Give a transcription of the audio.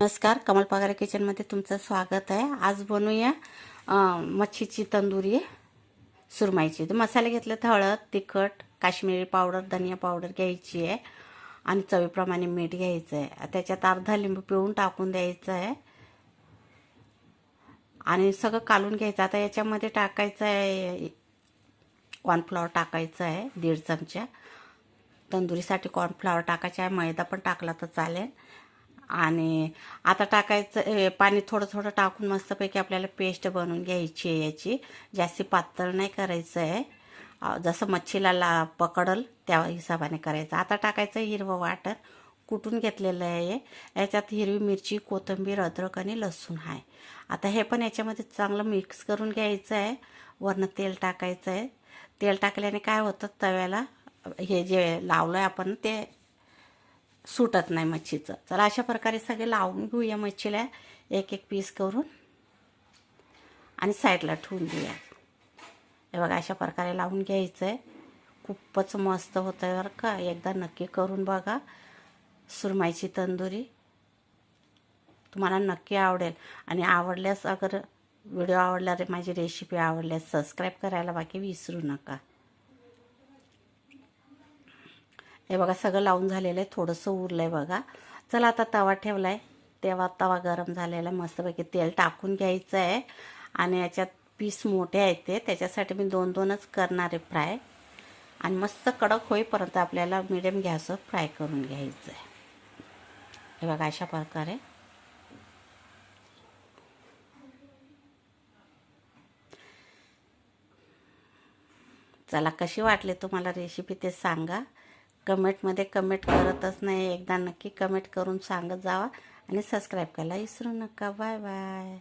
नमस्कार, कमल पगारे किचनमध्ये तुमचं स्वागत आहे। आज बनवूया मच्छीची तंदुरी सुरमईची। तर मसाले घेतले, हळद, तिखट, काश्मीरी पावडर, धनिया पावडर घ्यायची आहे आणि चवीप्रमाणे मीठ घ्यायचं आहे। त्याच्यात अर्धा लिंबू पिळून टाकून द्यायचं आहे आणि सगळं कालून घ्यायचं। आता याच्यामध्ये टाकायचं आहे कॉर्नफ्लॉवर, टाकायचं आहे 1.5 चमचा। तंदुरीसाठी कॉर्नफ्लॉवर टाकायचं आहे, मैदा पण टाकला तर चालेल। आणि आता टाकायचं पाणी थोडं थोडं टाकून मस्तपैकी आपल्याला पेस्ट बनवून घ्यायची आहे याची। जास्ती पातळ नाही करायचं आहे, जसं मच्छीला पकडल त्या हिशोबाने करायचं। आता टाकायचं हिरवं वाटण कुटून घेतलेलं आहे। याच्यात हिरवी मिरची, कोथिंबीर, अद्रक आणि लसूण आहे। आता हे पण याच्यामध्ये चांगलं मिक्स करून घ्यायचं आहे। वरनं तेल टाकायचं आहे। तेल टाकल्याने काय होतं, तव्याला हे जे लावलं आहे आपण ते सुटत नाही मच्छीचं। चला अशा प्रकारे सगळे लावून घेऊया मच्छीला, एक एक पीस करून आणि साईडला ठेवून देऊया। हे बघा, अशा प्रकारे लावून घ्यायचं आहे। खूपच मस्त होतं आहे बरं का, एकदा नक्की करून बघा। सुरमईची तंदुरी तुम्हाला नक्की आवडेल। आणि आवडल्यास, अगर व्हिडिओ आवडला, माझी रेसिपी आवडल्यास सबस्क्राईब करायला बाकी विसरू नका। हे बघा, सगळं लावून झालेलं आहे, थोडंसं उरलं आहे बघा। चला आता तवा ठेवला आहे, तेव्हा तवा गरम झालेला आहे। मस्तपैकी तेल टाकून घ्यायचं आहे आणि याच्यात पीस मोठे आहेत ते, त्याच्यासाठी मी 2-2च करणार आहे फ्राय। आणि मस्त कडक होईपर्यंत आपल्याला मीडियम गॅसवर फ्राय करून घ्यायचं आहे। हे बघा, अशा प्रकारे चला, कशी वाटली तुम्हाला रेसिपी ते सांगा। कमेंटमध्ये कमेंट करतच नाही, एकदा नक्की कमेंट करून सांगत जावा आणि सबस्क्राईब करायला विसरू नका। Bye bye.